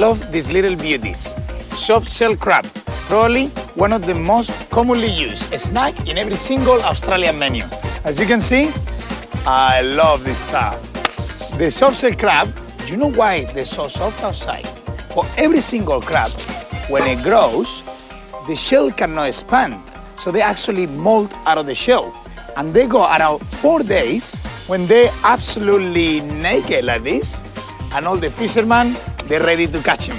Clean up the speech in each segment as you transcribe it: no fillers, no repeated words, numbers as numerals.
love these little beauties. Soft shell crab, probably one of the most commonly used snack in every single Australian menu. As you can see, I love this stuff. The soft shell crab, you know why they're so soft outside? For every single crab, when it grows, the shell cannot expand, so they actually molt out of the shell. And they go around 4 days when they're absolutely naked like this, and all the fishermen, they're ready to catch them.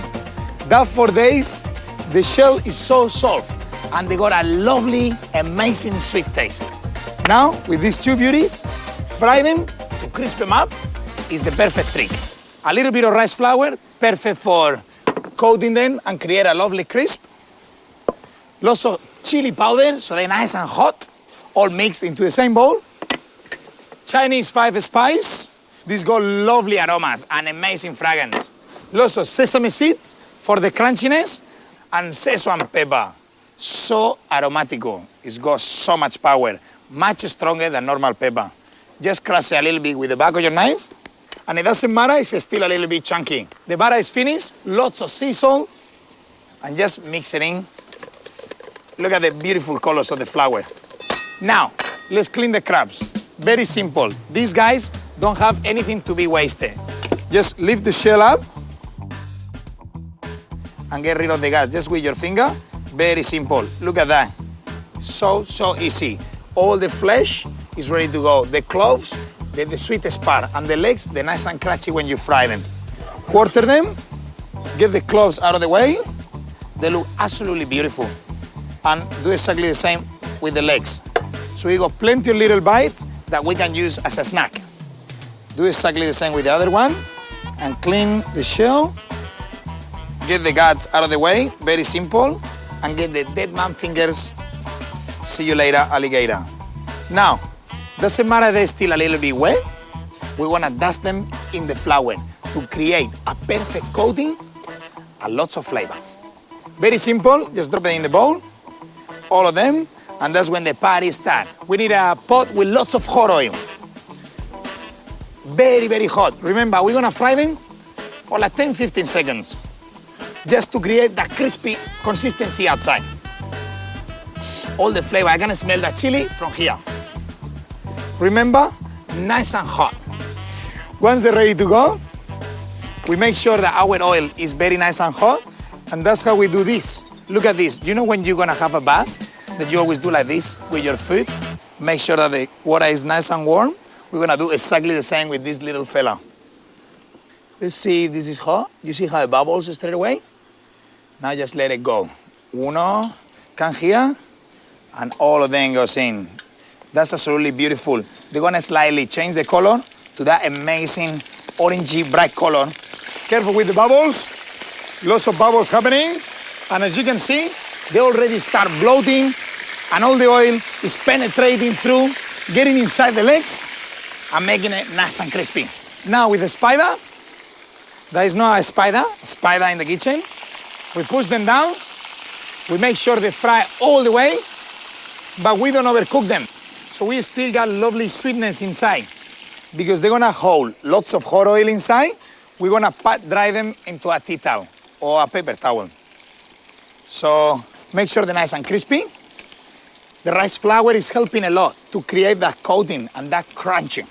That 4 days, the shell is so soft, and they got a lovely, amazing sweet taste. Now, with these two beauties, fry them to crisp them up is the perfect trick. A little bit of rice flour, perfect for coating them and create a lovely crisp. Lots of chili powder, so they're nice and hot, all mixed into the same bowl. Chinese 5 spice. These got lovely aromas and amazing fragrance. Lots of sesame seeds for the crunchiness, and Szechuan pepper. So aromatico. It's got so much power, much stronger than normal pepper. Just crush it a little bit with the back of your knife, and it doesn't matter if it's still a little bit chunky. The batter is finished, lots of sea salt, and just mix it in. Look at the beautiful colors of the flour. Now, let's clean the crabs. Very simple. These guys don't have anything to be wasted. Just lift the shell up and get rid of the gut just with your finger. Very simple. Look at that. So easy. All the flesh is ready to go. The cloves, the sweetest part, and the legs, they're nice and crunchy when you fry them. Quarter them, get the cloves out of the way. They look absolutely beautiful. And do exactly the same with the legs. So we got plenty of little bites that we can use as a snack. Do exactly the same with the other one, and clean the shell. Get the guts out of the way, very simple, and get the dead man fingers. See you later, alligator. Now, doesn't matter they're still a little bit wet, we wanna dust them in the flour to create a perfect coating and lots of flavor. Very simple, just drop it in the bowl, all of them, and that's when the party starts. We need a pot with lots of hot oil. Very, very hot. Remember, we're gonna fry them for like 10-15 seconds, just to create that crispy consistency outside. All the flavor, I can smell the chili from here. Remember, nice and hot. Once they're ready to go, we make sure that our oil is very nice and hot, and that's how we do this. Look at this. You know when you're gonna have a bath, that you always do like this with your food? Make sure that the water is nice and warm. We're gonna do exactly the same with this little fella. Let's see if this is hot. You see how it bubbles straight away? Now just let it go. Uno, come here, and all of them goes in. That's absolutely beautiful. They're gonna slightly change the color to that amazing orangey bright color. Careful with the bubbles. Lots of bubbles happening. And as you can see, they already start bloating, and all the oil is penetrating through, getting inside the legs, and making it nice and crispy. Now with the spider, there is not a spider in the kitchen. We push them down. We make sure they fry all the way, but we don't overcook them. So we still got lovely sweetness inside, because they're gonna hold lots of hot oil inside. We're gonna pat dry them into a tea towel or a paper towel. So make sure they're nice and crispy. The rice flour is helping a lot to create that coating and that crunching.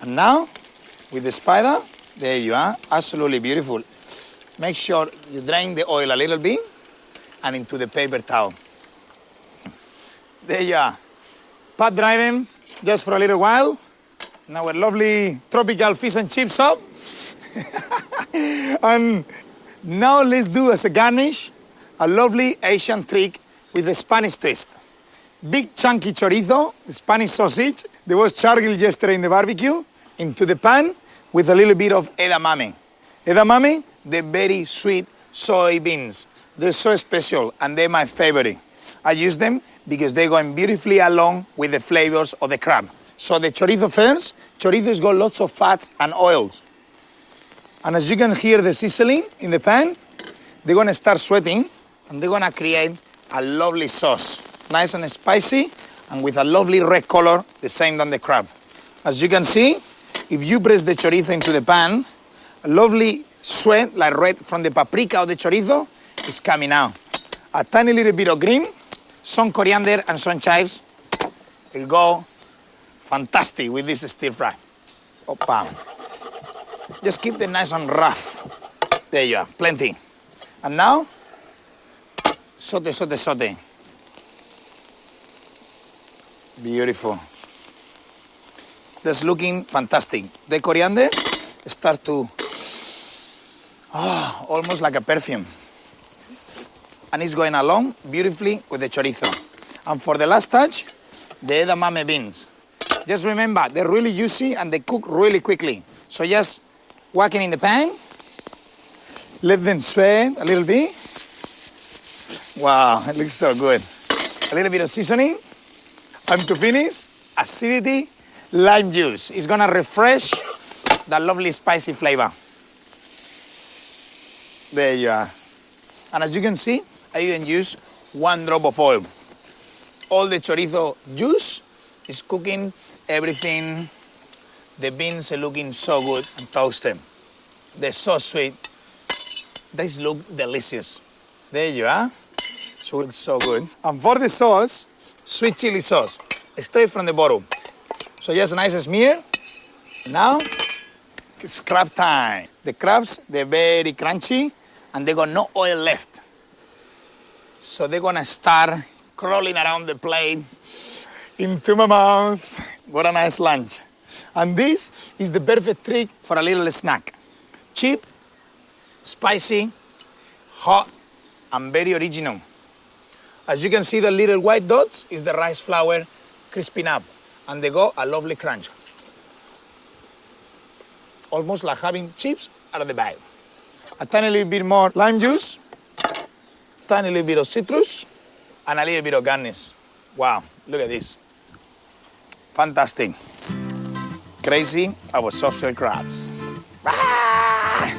And now, with the spider, there you are, absolutely beautiful. Make sure you drain the oil a little bit and into the paper towel. There you are. Pat dry them just for a little while. Now a lovely tropical fish and chip shop. And now let's do as a garnish a lovely Asian trick with a Spanish twist. Big chunky chorizo, the Spanish sausage. There was chargrilled yesterday in the barbecue, into the pan with a little bit of edamame. Edamame, the very sweet soybeans. They're so special and they're my favorite. I use them because they're going beautifully along with the flavors of the crab. So the chorizo first. Chorizo's got lots of fats and oils. And as you can hear the sizzling in the pan, they're gonna start sweating and they're gonna create a lovely sauce. Nice and spicy and with a lovely red color, the same than the crab. As you can see, if you press the chorizo into the pan, a lovely sweat, like red from the paprika or the chorizo, is coming out. A tiny little bit of green, some coriander and some chives. It'll go fantastic with this stir fry. Opa. Just keep it nice and rough. There you are, plenty. And now, saute, saute, saute. Beautiful. That's looking fantastic. The coriander starts to, almost like a perfume. And it's going along beautifully with the chorizo. And for the last touch, the edamame beans. Just remember, they're really juicy and they cook really quickly. So just whack it in the pan, let them sweat a little bit. Wow, it looks so good. A little bit of seasoning. And to finish, acidity, lime juice. It's gonna refresh that lovely spicy flavor. There you are. And as you can see, I didn't use one drop of oil. All the chorizo juice is cooking everything. The beans are looking so good and toasted. They're so sweet. These look delicious. There you are. So it looks so good. And for the sauce, sweet chili sauce, straight from the bottle. So just a nice smear. Now, it's crab time. The crabs, they're very crunchy and they got no oil left. So they're gonna start crawling around the plate into my mouth. What a nice lunch. And this is the perfect trick for a little snack. Cheap, spicy, hot, and very original. As you can see, the little white dots is the rice flour crisping up, and they go a lovely crunch. Almost like having chips out of the bag. A tiny little bit more lime juice, tiny little bit of citrus, and a little bit of garnish. Wow, look at this. Fantastic. Crazy about soft shell crabs. Ah!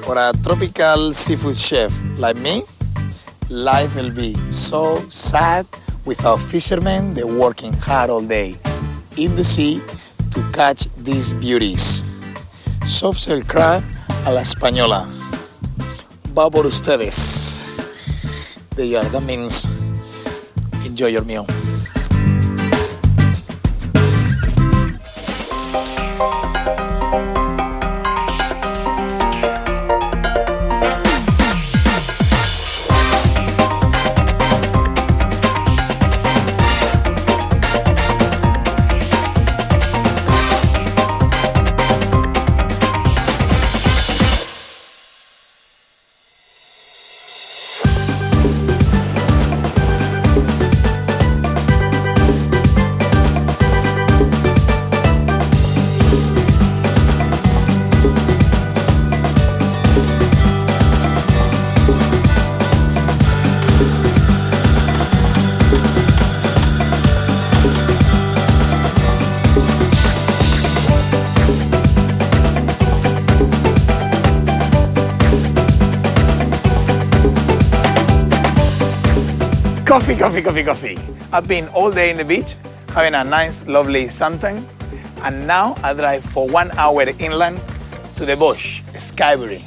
For a tropical seafood chef like me, life will be so sad without fishermen. They're working hard all day in the sea to catch these beauties. Soft shell crab a la española. Va por ustedes. There you are. That means enjoy your meal. Coffee, coffee, coffee, coffee. I've been all day in the beach, having a nice, lovely suntan, and now I drive for 1 hour inland to the bush, Skybury.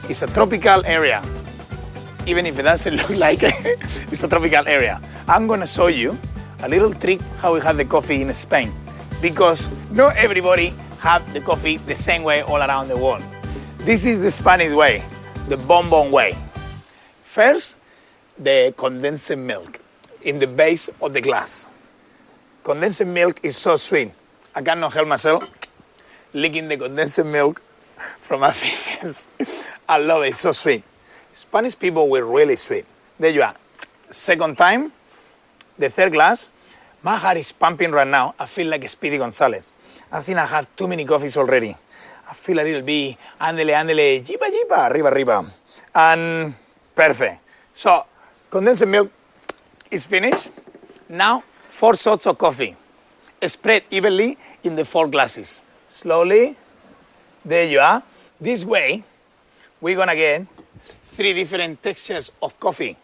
It's a tropical area. Even if it doesn't look like it, it's a tropical area. I'm gonna show you a little trick how we have the coffee in Spain, because not everybody have the coffee the same way all around the world. This is the Spanish way, the bonbon way. First, the condensed milk in the base of the glass. Condensed milk is so sweet. I cannot help myself licking the condensed milk from my fingers. I love it, it's so sweet. Spanish people were really sweet. There you are. Second time, the third glass. My heart is pumping right now. I feel like Speedy Gonzalez. I think I have too many coffees already. I feel a little bit, ándele, ándele, jipa, jipa, arriba, arriba. And perfect. So, condensed milk is finished. Now, 4 shots of coffee. spread evenly in the 4 glasses. Slowly, there you are. This way, we're gonna get 3 different textures of coffee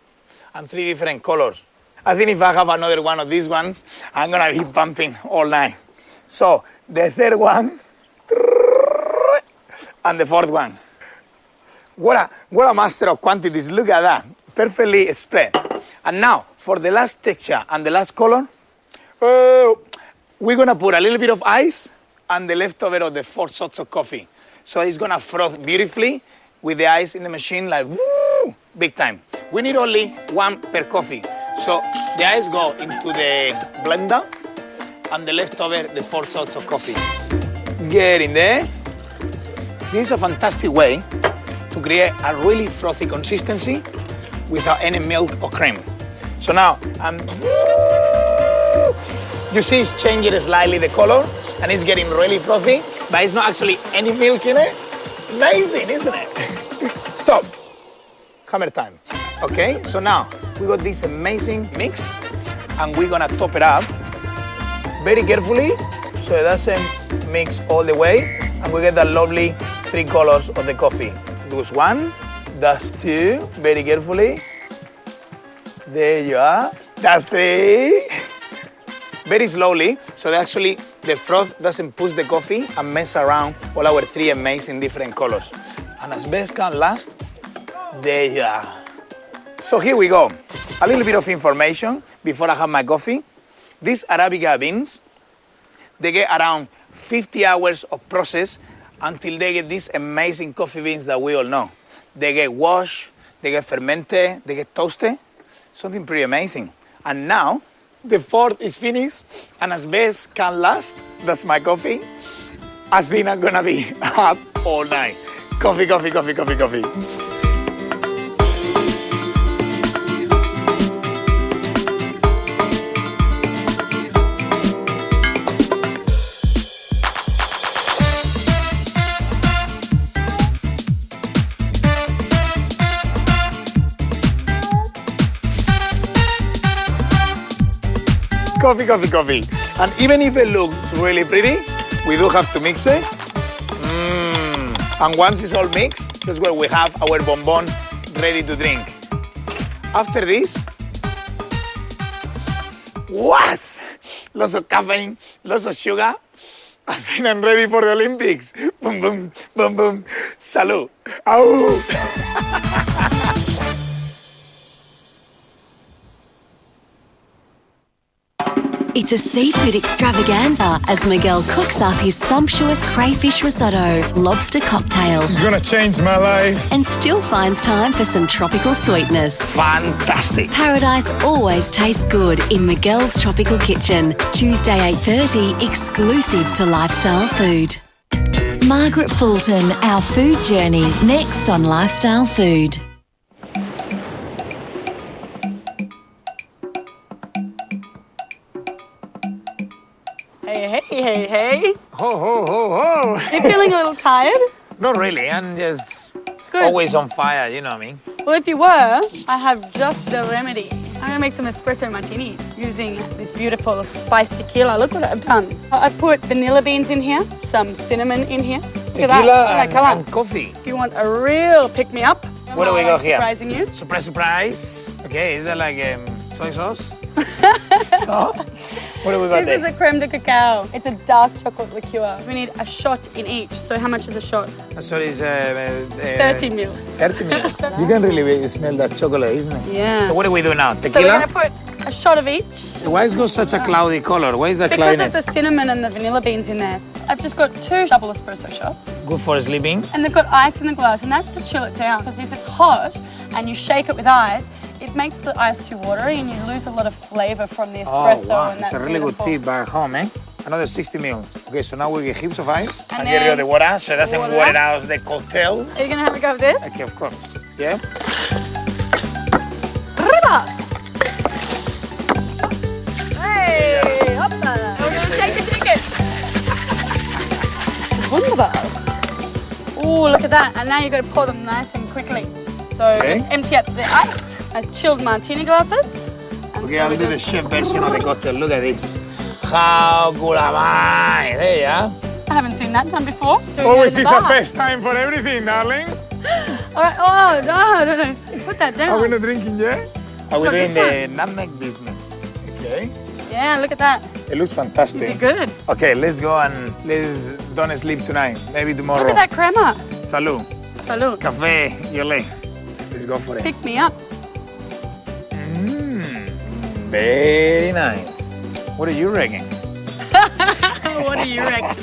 and 3 different colors. I think if I have another one of these ones, I'm gonna be pumping all night. So, the third one, and the fourth one. What a master of quantities, look at that. Perfectly spread. And now, for the last texture and the last color, we're gonna put a little bit of ice and the leftover of the 4 shots of coffee. So it's gonna froth beautifully with the ice in the machine, like woo, big time. We need only 1 per coffee. So the ice go into the blender and the leftover, the 4 shots of coffee. Get in there. This is a fantastic way to create a really frothy consistency without any milk or cream. So now, you see it's changing slightly the color and it's getting really frothy, but it's not actually any milk in it. Amazing, isn't it? Stop. Hammer time. Okay, so now we got this amazing mix and we're gonna top it up very carefully so it doesn't mix all the way and we get that lovely 3 colors of the coffee. That's 1, that's 2, very carefully. There you are, that's 3. Very slowly, so that actually the froth doesn't push the coffee and mess around all our 3 amazing different colors. And as best can last, there you are. So here we go. A little bit of information before I have my coffee. These Arabica beans, they get around 50 hours of process until they get these amazing coffee beans that we all know. They get washed, they get fermented, they get toasted, something pretty amazing. And now, the 4th is finished, and as best can last, that's my coffee. I think I'm gonna be up all night. Coffee, coffee, coffee, coffee, coffee. Coffee, coffee, coffee. And even if it looks really pretty, we do have to mix it. And once it's all mixed, that's where we have our bonbon ready to drink. After this, what? Lots of caffeine, lots of sugar. I think I'm ready for the Olympics. Boom, boom, boom, boom. Salud. Au. It's a seafood extravaganza as Miguel cooks up his sumptuous crayfish risotto, lobster cocktail, It's gonna change my life. and still finds time for some tropical sweetness. Fantastic. Paradise always tastes good in Miguel's Tropical Kitchen. Tuesday 8:30, exclusive to Lifestyle Food. Margaret Fulton, Our Food Journey, next on Lifestyle Food. Hey. Ho, ho, ho, ho. You feeling a little tired? Not really, I'm just Good. always on fire, you know what I mean? Well, if you were, I have just the remedy. I'm gonna make some espresso martinis using this beautiful spiced tequila. Look what I've done. I put vanilla beans in here, some cinnamon in here. Look at that. Tequila Look at that colour. and coffee. If you want a real pick-me-up, What do we got here? surprising you. Surprise. Okay, is that like soy sauce? No? What do we got This there? is a creme de cacao. It's a dark chocolate liqueur. We need a shot in each. So how much is a shot? So it's 30 ml. 30 mils. You can really smell that chocolate, isn't it? Yeah. So what do we do now? So we're Tequila? gonna put a shot of each. Why is it got such a cloudy color? Why is that Because cloudiness? of the cinnamon and the vanilla beans in there. I've just got 2 double espresso shots. Good for sleeping. And they've got ice in the glass, and that's to chill it down. Because if it's hot and you shake it with ice, it makes the ice too watery and you lose a lot of flavor from the espresso. Oh, wow. And It's that a really good beautiful- tip back home, eh? Another 60 mils. Okay, so now we get heaps of ice And get rid of then the water so it doesn't water. water out the cocktail. Are you gonna have a go of this? Okay, of course. Yeah? Arriba! Hey, hoppa! We're gonna shake it. Wunderbar. Ooh, look at that. And now you've got to pour them nice and quickly. So Okay. just empty out the ice, nice chilled martini glasses. And Okay, so I'll we do the just- chef version of the cocktail. Look at this. How cool am I? There you are. I haven't seen that done before. Doing Always it in is the a bar. first time for everything, darling. All right. Oh, no. Put that down. Are we not drinking yet? Are we Got doing this the nutmeg business? Okay. Yeah, look at that. It looks fantastic. Is it good? Okay, let's go and let's don't sleep tonight. Maybe tomorrow. Look at that crema. Salud. Salud. Café, yole. Let's go for it. Pick me up. Very nice. What do you reckon? What do you reckon?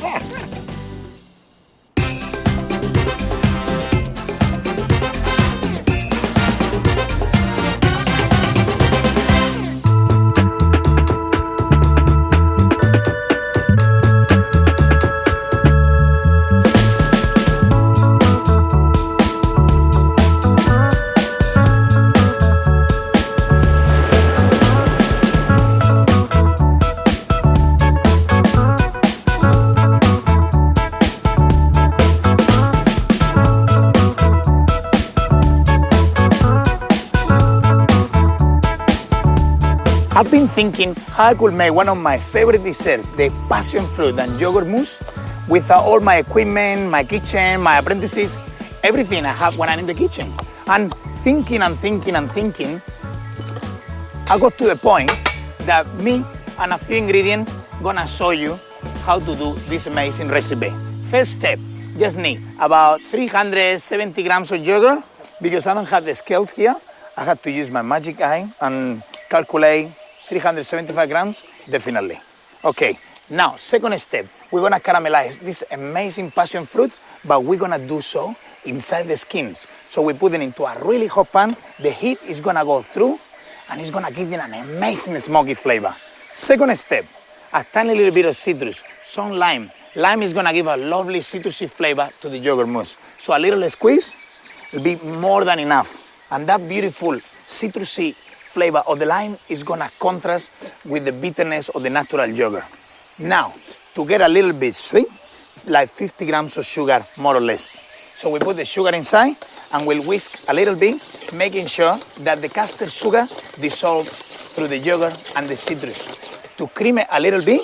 I've been thinking how I could make one of my favorite desserts, the passion fruit and yogurt mousse, with all my equipment, my kitchen, my apprentices, everything I have when I'm in the kitchen. And thinking, I got to the point that me and a few ingredients gonna show you how to do this amazing recipe. First step, just need about 370 grams of yogurt. Because I don't have the scales here, I had to use my magic eye and calculate 375 grams, definitely. Okay, now, second step, we're gonna caramelize these amazing passion fruits, but we're gonna do so inside the skins. So we put it into a really hot pan, the heat is gonna go through, and it's gonna give it an amazing smoky flavor. Second step, a tiny little bit of citrus, some lime. Lime is gonna give a lovely citrusy flavor to the yogurt mousse. So a little squeeze will be more than enough. And that beautiful citrusy flavor of the lime is gonna contrast with the bitterness of the natural yogurt. Now, to get a little bit sweet, like 50 grams of sugar, more or less. So we put the sugar inside and we'll whisk a little bit, making sure that the custard sugar dissolves through the yogurt and the citrus. To cream it a little bit,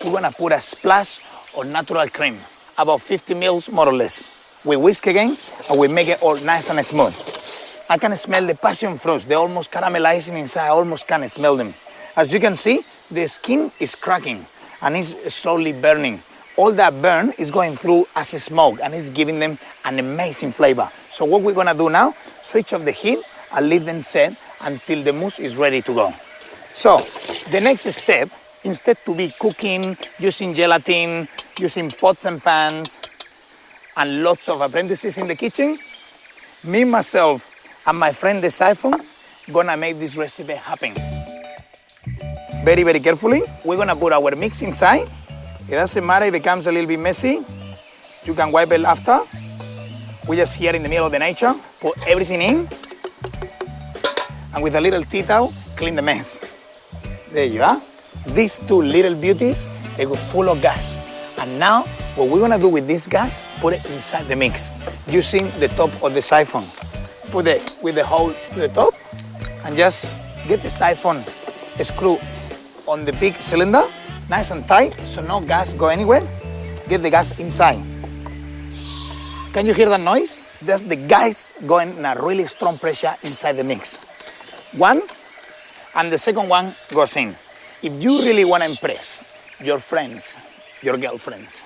we're gonna put a splash of natural cream, about 50 mils, more or less. We whisk again and we make it all nice and smooth. I can smell the passion fruits. They're almost caramelizing inside. I almost can smell them. As you can see, the skin is cracking and is slowly burning. All that burn is going through as a smoke and it's giving them an amazing flavor. So what we're gonna do now, switch off the heat and leave them set until the mousse is ready to go. So the next step, instead to be cooking, using gelatin, using pots and pans, and lots of apprentices in the kitchen, me, myself, and my friend the siphon, gonna make this recipe happen. Very, very carefully, we're gonna put our mix inside. It doesn't matter if it becomes a little bit messy. You can wipe it after. We're just here in the middle of the nature, put everything in, and with a little tea towel, clean the mess. There you are. These two little beauties, they go full of gas. And now, what we're gonna do with this gas, put it inside the mix, using the top of the siphon. Put it with the hole to the top, and just get the siphon screw on the big cylinder, nice and tight, so no gas go anywhere. Get the gas inside. Can you hear that noise? That's the gas going in a really strong pressure inside the mix. One, and the second one goes in. If you really want to impress your friends, your girlfriends,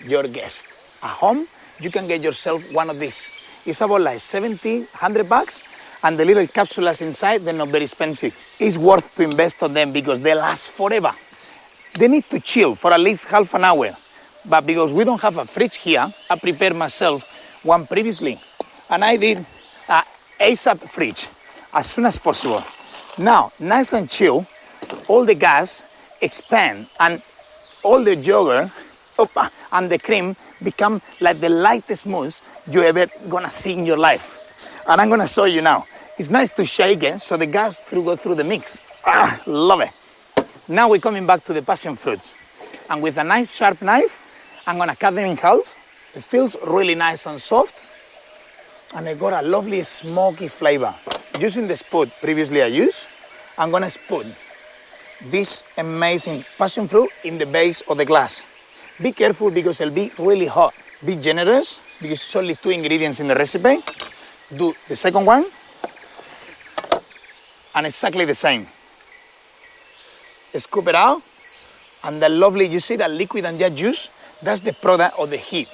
your guests at home, you can get yourself one of these. It's about like 70, 100 bucks, and the little capsules inside, they're not very expensive. It's worth to invest on them because they last forever. They need to chill for at least half an hour. But because we don't have a fridge here, I prepared myself one previously. And I did an ASAP fridge as soon as possible. Now, nice and chill, all the gas expand and all the yogurt and the cream become like the lightest mousse you ever gonna see in your life. And I'm gonna show you now. It's nice to shake it so the gas go through the mix. Love it. Now we're coming back to the passion fruits. And with a nice sharp knife, I'm gonna cut them in half. It feels really nice and soft. And it got a lovely smoky flavor. Using the spoon previously I used, I'm gonna spoon this amazing passion fruit in the base of the glass. Be careful because it'll be really hot. Be generous because it's only 2 ingredients in the recipe. Do the second one and exactly the same. Scoop it out and the lovely, you see that liquid and that juice? That's the product of the heat.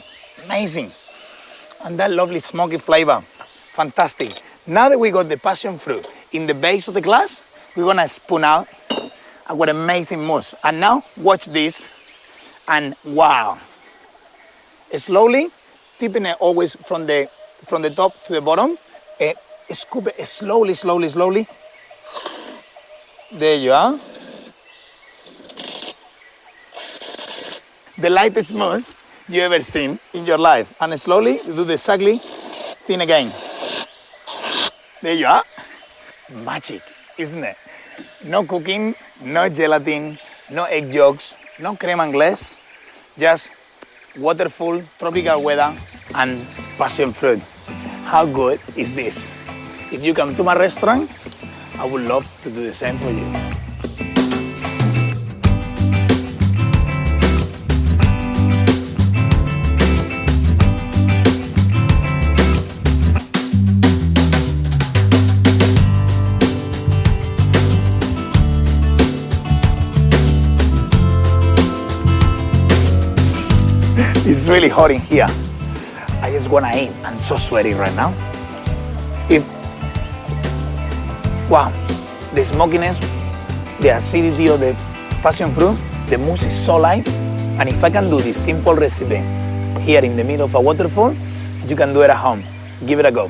Amazing. And that lovely smoky flavor. Fantastic. Now that we got the passion fruit in the base of the glass, we're gonna spoon out our amazing mousse. And now watch this and wow. Slowly, tipping it always from the top to the bottom. Scoop it slowly, slowly, slowly. There you are. The lightest mousse you ever seen in your life. And slowly, do the exactly thin again. There you are. Magic, isn't it? No cooking, no gelatin, no egg yolks, no creme anglaise, just waterfall, tropical weather, and passion fruit. How good is this? If you come to my restaurant, I would love to do the same for you. It's really hot in here. I just wanna eat. I'm so sweaty right now. Wow, the smokiness, the acidity of the passion fruit, the mousse is so light. And if I can do this simple recipe here in the middle of a waterfall, you can do it at home. Give it a go.